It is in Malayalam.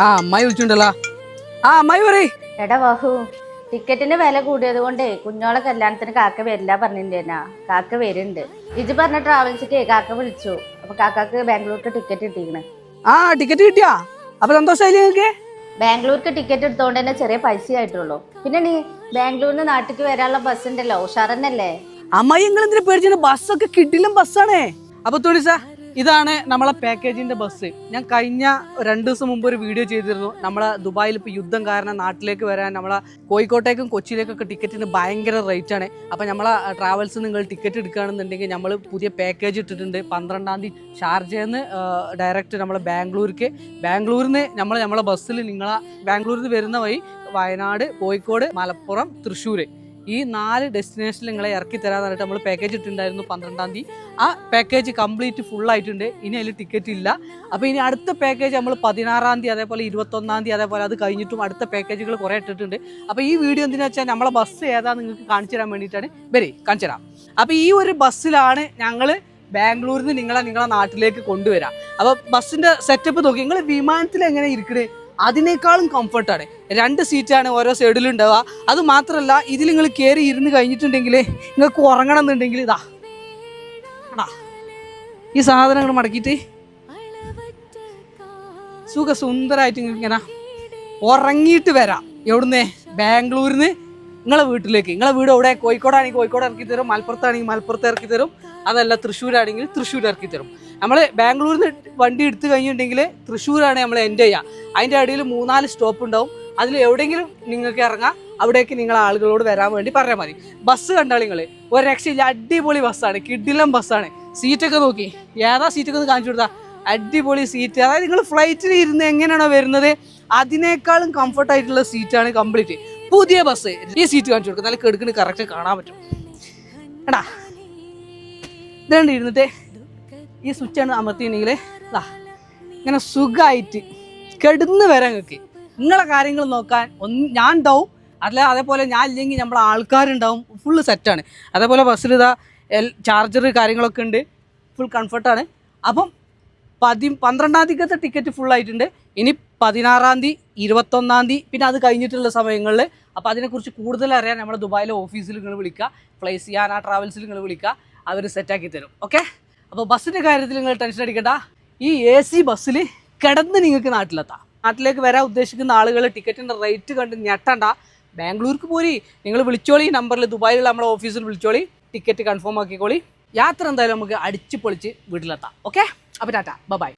ആ അമ്മായി വിളിച്ചിട്ടുണ്ടല്ലോ. ആ അമ്മായി പറയ്. എടാ ബാഹു, ടിക്കറ്റിന്റെ വില കൂടിയത് കൊണ്ടേ കുഞ്ഞോളെ കല്യാണത്തിന് കാക്ക വരില്ല പറഞ്ഞിട്ടുണ്ടാ. കാക്ക വരുന്നുണ്ട്. ഇജ് പറഞ്ഞ ട്രാവൽസിക്ക് കാക്ക വിളിച്ചു. അപ്പൊ കാക്കാക്ക് ബാംഗ്ലൂർക്ക് ടിക്കറ്റ് കിട്ടിക്കണ്. ആ ടിക്കറ്റ് കിട്ടിയാ? അപ്പൊ സന്തോഷായില്ലേ നിങ്ങക്ക്? ബാംഗ്ലൂർക്ക് ടിക്കറ്റ് എടുത്തോണ്ട് തന്നെ ചെറിയ പൈസ ആയിട്ടുള്ളൂ. പിന്നെ നീ ബാംഗ്ലൂരിന് നാട്ടിലേക്ക് വരാനുള്ള ബസ് ഉണ്ടല്ലോ, ഉഷാറന്നല്ലേ? അമ്മായി നിങ്ങൾ എന്തിനാ പേടിച്ചു? ബസ്സൊക്കെ കിട്ടിലും ബസ്സാണേ. അപ്പൊ തോണിസാ, ഇതാണ് നമ്മളെ പാക്കേജിന്റെ ബസ്. ഞാൻ കഴിഞ്ഞ 2 ദിവസം മുമ്പ് ഒരു വീഡിയോ ചെയ്തിരുന്നു. നമ്മളെ ദുബായിൽ ഇപ്പോൾ യുദ്ധം കാരണം നാട്ടിലേക്ക് വരാൻ നമ്മളെ കോഴിക്കോട്ടേക്കും കൊച്ചിയിലേക്കൊക്കെ ടിക്കറ്റിന് ഭയങ്കര റേറ്റ് ആണ്. അപ്പോൾ നമ്മളെ ട്രാവൽസ് നിങ്ങൾ ടിക്കറ്റ് എടുക്കുകയാണെന്നുണ്ടെങ്കിൽ നമ്മൾ പുതിയ പാക്കേജ് ഇട്ടിട്ടുണ്ട്. 12-ാം തീയതി ഷാർജയിൽ നിന്ന് ഡയറക്റ്റ് നമ്മളെ ബാംഗ്ലൂരിൽ നിന്ന് നമ്മളെ ബസ്സിൽ നിങ്ങളെ ബാംഗ്ലൂരിൽ നിന്ന് വരുന്ന വഴി വയനാട്, കോഴിക്കോട്, മലപ്പുറം, തൃശ്ശൂർ ഈ 4 ഡെസ്റ്റിനേഷനിൽ നിങ്ങളെ ഇറക്കി തരാന്ന് പറഞ്ഞിട്ട് നമ്മൾ പാക്കേജ് ഇട്ടിട്ടുണ്ടായിരുന്നു 12-ാം തീയതി. ആ പാക്കേജ് കംപ്ലീറ്റ് ഫുൾ ആയിട്ടുണ്ട്. ഇനി അതിൽ ടിക്കറ്റ് ഇല്ല. അപ്പോൾ ഇനി അടുത്ത പാക്കേജ് നമ്മൾ 16-ാം തീയതി, അതേപോലെ 21-ാം തീയതി, അതേപോലെ അത് കഴിഞ്ഞിട്ടും അടുത്ത പാക്കേജുകൾ കുറേ ഇട്ടിട്ടുണ്ട്. അപ്പോൾ ഈ വീഡിയോ എന്തിനാ വെച്ചാൽ നമ്മളെ ബസ് ഏതാ നിങ്ങൾക്ക് കാണിച്ചു തരാൻ വേണ്ടിയിട്ടാണ്. കാണിച്ചു തരാം. അപ്പോൾ ഈ ഒരു ബസ്സിലാണ് ഞങ്ങൾ ബാംഗ്ലൂരിൽ നിന്ന് നിങ്ങളെ നാട്ടിലേക്ക് കൊണ്ടുവരാം. അപ്പോൾ ബസ്സിൻ്റെ സെറ്റപ്പ് നോക്കി. നിങ്ങൾ വിമാനത്തിൽ എങ്ങനെ ഇരിക്കണേ അതിനേക്കാളും കംഫർട്ടാണ്. 2 സീറ്റാണ് ഓരോ സൈഡിലും ഉണ്ടാവുക. അത് മാത്രമല്ല, ഇതിൽ നിങ്ങൾ കയറി ഇരുന്ന് കഴിഞ്ഞിട്ടുണ്ടെങ്കിൽ നിങ്ങൾക്ക് ഉറങ്ങണം എന്നുണ്ടെങ്കിൽ ഇതാ ഈ സാധനങ്ങൾ മടക്കിയിട്ട് സുന്ദരമായിട്ട് ഇങ്ങനെ ഉറങ്ങിയിട്ട് വരാം. എവിടുന്നേ? ബാംഗ്ലൂരിൽ നിന്ന് നിങ്ങളെ വീട്ടിലേക്ക്. നിങ്ങളെ വീട് എവിടെ? കോഴിക്കോടാണെങ്കിൽ കോഴിക്കോട് ഇറക്കി തരും, മലപ്പുറത്താണെങ്കിൽ മലപ്പുറത്ത് ഇറക്കി തരും, അതല്ല തൃശ്ശൂരാണെങ്കിൽ തൃശ്ശൂർ ഇറക്കി തരും. നമ്മൾ ബാംഗ്ലൂരിൽ നിന്ന് വണ്ടി എടുത്തു കഴിഞ്ഞിട്ടുണ്ടെങ്കിൽ തൃശ്ശൂരാണ് നമ്മൾ എൻഡ് ചെയ്യുക. അതിൻ്റെ ഇടയിൽ 3-4 സ്റ്റോപ്പ് ഉണ്ടാവും. അതിൽ എവിടെയെങ്കിലും നിങ്ങൾക്ക് ഇറങ്ങാം. അവിടേക്ക് നിങ്ങൾ ആളുകളോട് വരാൻ വേണ്ടി പറഞ്ഞാൽ മതി. ബസ് കണ്ടാൽ നിങ്ങൾ ഒരു രക്ഷയില്ല. അടിപൊളി ബസ്സാണ്, കിടിലം ബസ്സാണ്. സീറ്റൊക്കെ നോക്കി, ഏതാ സീറ്റൊക്കെ ഒന്ന് കാണിച്ചു കൊടുത്താൽ അടിപൊളി സീറ്റ്. അതായത് നിങ്ങൾ ഫ്ലൈറ്റിൽ ഇരുന്ന് എങ്ങനെയാണോ വരുന്നത് അതിനേക്കാളും കംഫർട്ടായിട്ടുള്ള സീറ്റാണ് കംപ്ലീറ്റ്. പുതിയ ബസ്. ഈ സീറ്റ് കാണിച്ചു കൊടുക്കുക, നല്ല കെടുക്കണ് കറക്റ്റ് കാണാൻ പറ്റും. എടാ ഇതുകൊണ്ട് ഇരുന്നിട്ട് ഈ സ്വിച്ചാണ് അമർത്തിയിട്ടുണ്ടെങ്കിൽ ഇങ്ങനെ സുഖമായിട്ട് കെടുന്ന് വരാൻ നിങ്ങൾക്ക് നിങ്ങളെ കാര്യങ്ങൾ നോക്കാൻ ഞാൻ ഉണ്ടാവും. അതേപോലെ ഞാൻ ഇല്ലെങ്കിൽ നമ്മളെ ആൾക്കാരുണ്ടാവും. ഫുള്ള് സെറ്റാണ്. അതേപോലെ ബസ്സിൽ ചാർജർ കാര്യങ്ങളൊക്കെ ഉണ്ട്. ഫുൾ കംഫർട്ടാണ്. അപ്പം 12-ാം തീയതിക്കത്തെ ടിക്കറ്റ് ഫുൾ ആയിട്ടുണ്ട്. ഇനി 16-ാം തീയതി, 21-ാം തീയതി, പിന്നെ അത് കഴിഞ്ഞിട്ടുള്ള സമയങ്ങളിൽ. അപ്പോൾ അതിനെക്കുറിച്ച് കൂടുതൽ അറിയാൻ നമ്മുടെ ദുബായിലെ ഓഫീസിൽ നിങ്ങൾ വിളിക്കുക. ഫ്ലൈസ് ചെയ്യാൻ ആ ട്രാവൽസിൽ നിങ്ങൾ വിളിക്കുക. അവർ സെറ്റാക്കി തരും. ഓക്കെ. അപ്പോൾ ബസ്സിൻ്റെ കാര്യത്തിൽ നിങ്ങൾ ടെൻഷൻ അടിക്കണ്ട. ഈ AC ബസ്സിൽ കിടന്ന് നിങ്ങൾക്ക് നാട്ടിലെത്താം. നാട്ടിലേക്ക് വരാൻ ഉദ്ദേശിക്കുന്ന ആളുകൾ ടിക്കറ്റിൻ്റെ റേറ്റ് കണ്ട് ഞെട്ടണ്ട. ബാംഗ്ലൂർക്ക് പോരി. നിങ്ങൾ വിളിച്ചോളി. നമ്പറിൽ ദുബായിലുള്ള നമ്മളെ ഓഫീസിൽ വിളിച്ചോളി. Ticket confirm ആക്കിക്കോളി. യാത്ര എന്തായാലും നമുക്ക് അടിച്ച് പൊളിച്ച് വീട്ടിലെത്താം. ഓക്കെ. അപ്പോൾ ടാറ്റ, ബൈ.